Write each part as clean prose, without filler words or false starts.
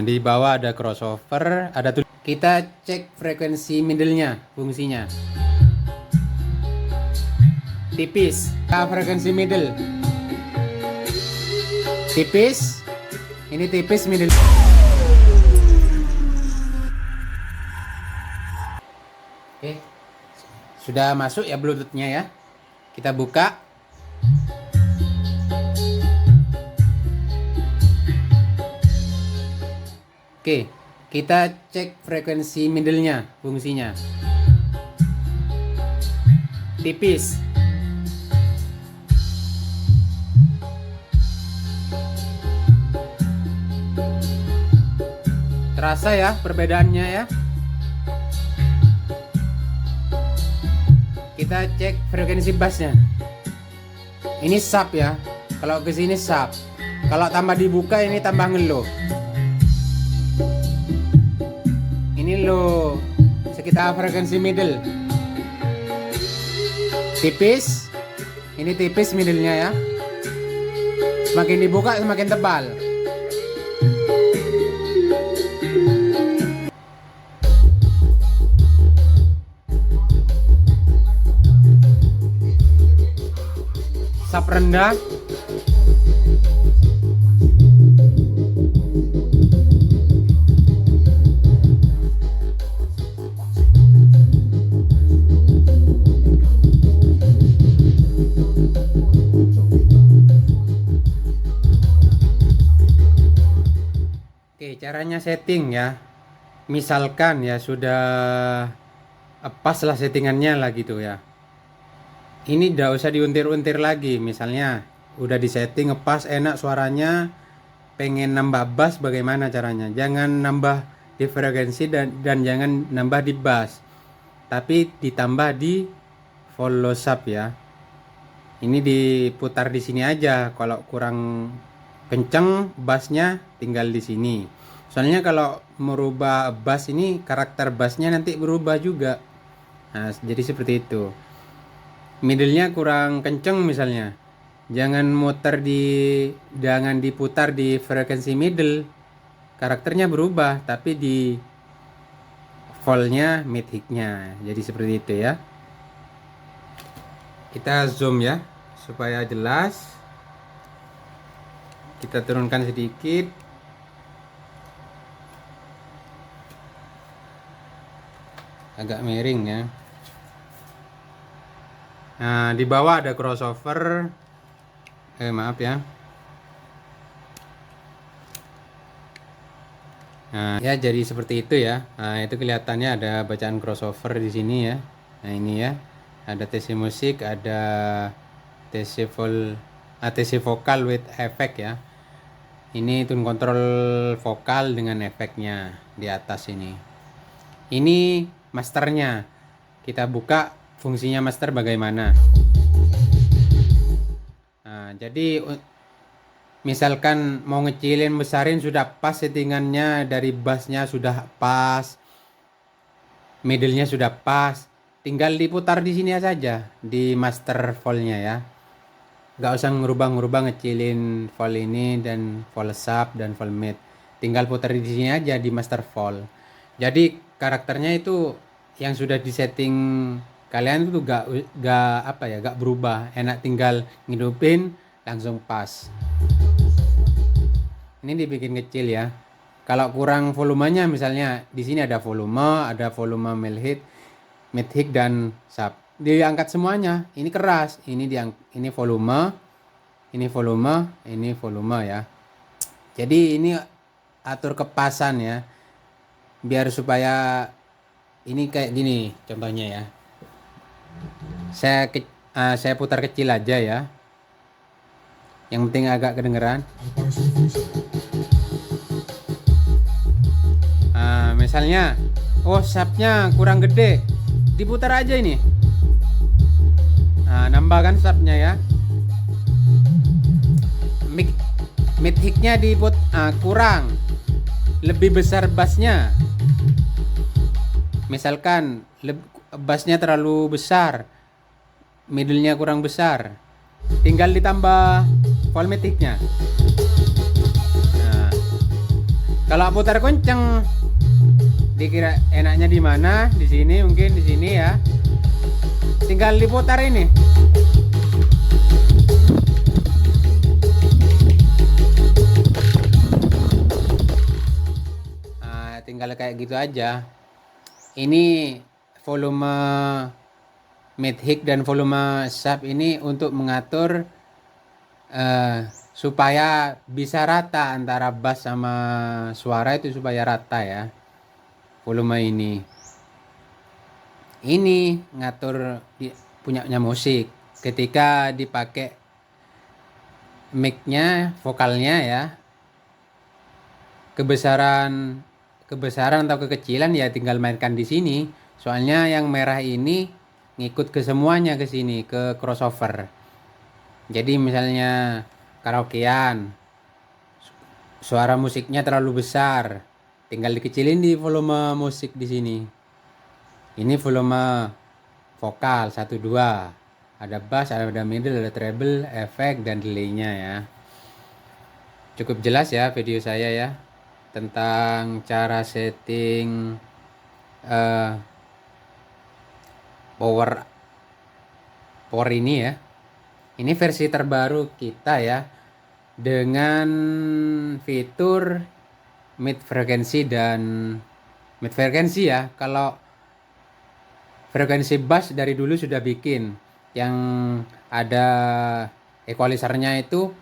Di bawah ada crossover, ada tuh. Kita cek frekuensi middle-nya, fungsinya. Tipis, frekuensi middle. Tipis. Ini tipis middle. Oke. Sudah masuk ya Bluetooth-nya ya. Kita buka. Oke, kita cek frekuensi middle-nya, fungsinya. Tipis. Terasa ya perbedaannya ya. Kita cek frekuensi bassnya. Ini sub ya. Kalau ke sini sub. Kalau tambah dibuka ini tambah ngeluh. Ini low, sekitar frekuensi middle. Tipis. Ini tipis middle-nya ya. Semakin dibuka semakin tebal. Sub rendah. Oke, caranya setting ya. Misalkan ya sudah pas lah settingannya lah gitu ya. Ini tidak usah diuntir-untir lagi. Misalnya udah disetting ngepas enak suaranya, pengen nambah bass bagaimana caranya? Jangan nambah di frekuensi dan jangan nambah di bass, tapi ditambah di follow sub ya. Ini diputar di sini aja. Kalau kurang kenceng bassnya tinggal di sini. Soalnya kalau merubah bass ini karakter bassnya nanti berubah juga. Nah, jadi seperti itu. Middle-nya kurang kenceng misalnya, jangan diputar di frekuensi middle, karakternya berubah, tapi di vol-nya mid high-nya. Jadi seperti itu ya. Kita zoom ya supaya jelas. Kita turunkan sedikit. Agak miring ya. Nah, di bawah ada crossover. Maaf ya. Nah, ya jadi seperti itu ya. Nah, itu kelihatannya ada bacaan crossover di sini ya. Nah, ini ya. Ada TC musik, ada TC vokal with effect ya. Ini tune control vokal dengan efeknya di atas ini. Ini masternya. Kita buka fungsinya master bagaimana. Nah, jadi misalkan mau ngecilin besarin sudah pas settingannya, dari bassnya sudah pas, middle-nya sudah pas, tinggal diputar di sini saja di master vol-nya ya. Gak usah ngerubah-ngerubah ngecilin vol ini dan vol sub dan vol mid. Tinggal putar di sini aja di master vol. Jadi karakternya itu yang sudah disetting kalian itu gak berubah, enak, tinggal ngidupin langsung pas. Ini dibikin kecil ya. Kalau kurang volumenya misalnya di sini ada volume mid high dan sub. Diangkat semuanya. Ini keras, ini volume, ini volume ya. Jadi ini atur kepasan ya. Biar supaya ini kayak gini contohnya ya. Saya putar kecil aja ya. Yang penting agak kedengeran. Misalnya, subnya kurang gede, diputar aja ini. Nambahkan subnya ya. Mid high-nya kurang, lebih besar bassnya. Misalkan bassnya terlalu besar, middle-nya kurang besar, tinggal ditambah volmetic-nya. Nah, Kalau putar kenceng, dikira enaknya di mana? Di sini mungkin, di sini ya. Tinggal diputar ini. Nah, tinggal kayak gitu aja. Ini volume mid-high dan volume sub ini untuk mengatur supaya bisa rata antara bass sama suara, itu supaya rata ya volume ini. Ini ngatur punyanya musik. Ketika dipakai mic-nya, vokalnya ya, kebesaran atau kekecilan ya tinggal mainkan di sini. Soalnya yang merah ini ngikut ke semuanya, ke sini, ke crossover. Jadi misalnya karaokean, suara musiknya terlalu besar, tinggal dikecilin di volume musik di sini. Ini volume vokal 1 2. Ada bass, ada middle, ada treble, efek dan delay-nya ya. Cukup jelas ya video saya ya tentang cara setting power ini ya. Ini versi terbaru kita ya, dengan fitur mid frekuensi dan mid frekuensi ya. Kalau frekuensi bass dari dulu sudah bikin yang ada equalizernya itu,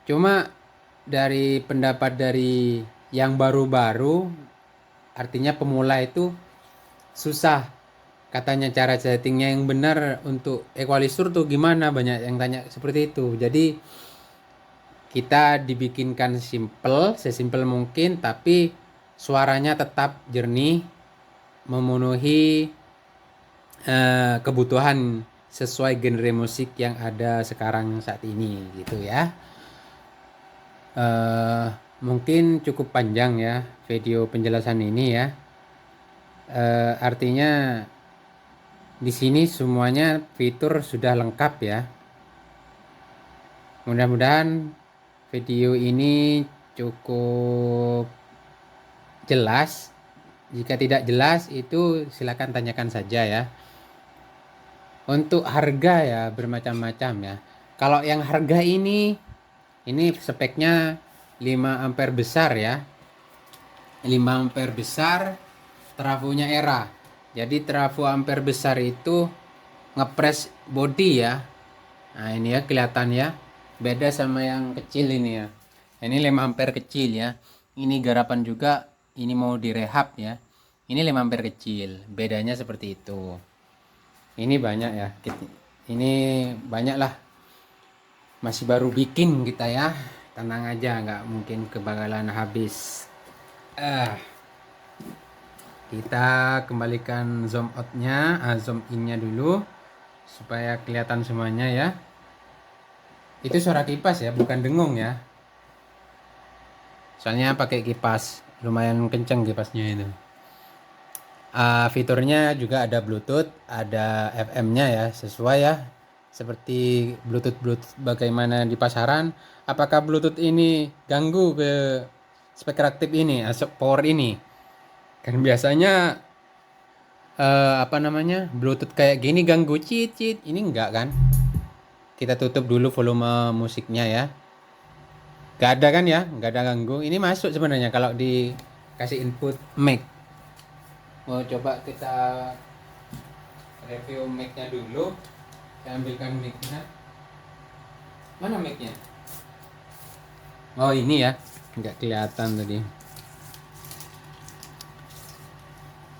cuma dari pendapat dari yang baru-baru, artinya pemula itu susah katanya cara settingnya yang benar untuk equalizer tuh gimana, banyak yang tanya seperti itu. Jadi kita dibikinkan simple, sesimpel mungkin, tapi suaranya tetap jernih, memenuhi kebutuhan sesuai genre musik yang ada sekarang saat ini gitu ya. Mungkin cukup panjang ya video penjelasan ini ya. Artinya di sini semuanya fitur sudah lengkap ya. Mudah-mudahan video ini cukup jelas. Jika tidak jelas itu silakan tanyakan saja ya. Untuk harga ya bermacam-macam ya. Kalau yang harga ini speknya 5 ampere besar ya. 5 ampere besar, trafonya era. Jadi trafo ampere besar itu ngepres body ya. Nah ini ya kelihatan ya, beda sama yang kecil ini ya. Ini 5 ampere kecil ya. Ini garapan juga, ini mau direhab ya. Ini 5 ampere kecil, bedanya seperti itu. Ini banyak ya, ini banyak lah. Masih baru bikin kita ya, tenang aja, nggak mungkin kebakalan habis. Kita kembalikan zoom outnya, zoom innya dulu supaya kelihatan semuanya ya. Itu suara kipas ya, bukan dengung ya. Soalnya pakai kipas, lumayan kenceng kipasnya itu. Fiturnya juga ada Bluetooth, ada FM-nya ya, sesuai ya. Seperti Bluetooth bagaimana di pasaran. Apakah Bluetooth ini ganggu ke speaker aktif ini, power ini? Kan biasanya Bluetooth kayak gini ganggu cheat. Ini enggak kan? Kita tutup dulu volume musiknya ya. Gak ada kan ya? Gak ada ganggu. Ini masuk sebenarnya kalau dikasih input mic. Mau coba kita review mic-nya dulu. Saya ambilkan mic-nya. Mana mic-nya? Oh ini ya, nggak kelihatan tadi.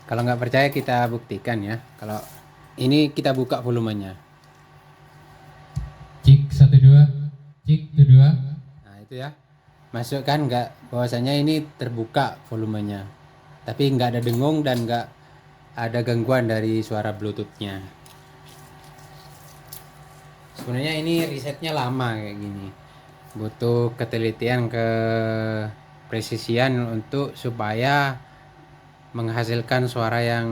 Kalau nggak percaya kita buktikan ya. Kalau ini kita buka volumenya. Cik 1 2, cik 1 2. Nah itu ya, masuk kan nggak, bahwasanya ini terbuka volumenya. Tapi nggak ada dengung dan nggak ada gangguan dari suara Bluetooth-nya. Sebenarnya ini risetnya lama kayak gini. Butuh ketelitian, presisian untuk supaya menghasilkan suara yang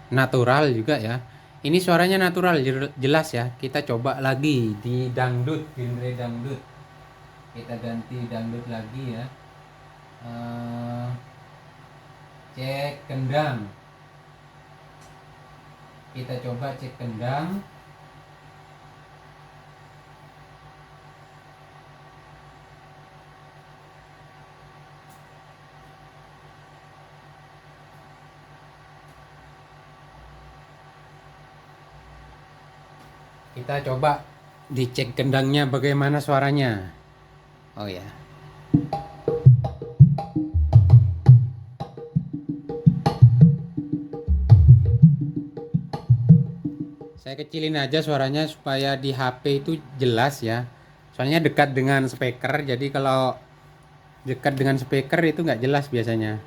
natural juga ya. Ini suaranya natural, jelas ya. Kita coba lagi di dangdut, genre dangdut. Kita ganti dangdut lagi ya. Eh, cek kendang. Kita coba cek kendang. Kita coba dicek kendangnya bagaimana suaranya. Oh ya. Saya kecilin aja suaranya supaya di HP itu jelas ya. Soalnya dekat dengan speaker, jadi kalau dekat dengan speaker itu nggak jelas biasanya.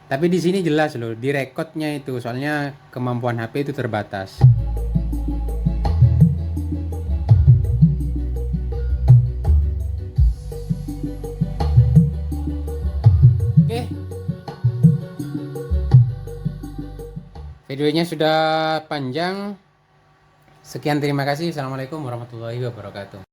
Tapi di sini jelas loh, di recordnya itu. Soalnya kemampuan HP itu terbatas. Oke, videonya sudah panjang. Sekian, terima kasih. Assalamualaikum warahmatullahi wabarakatuh.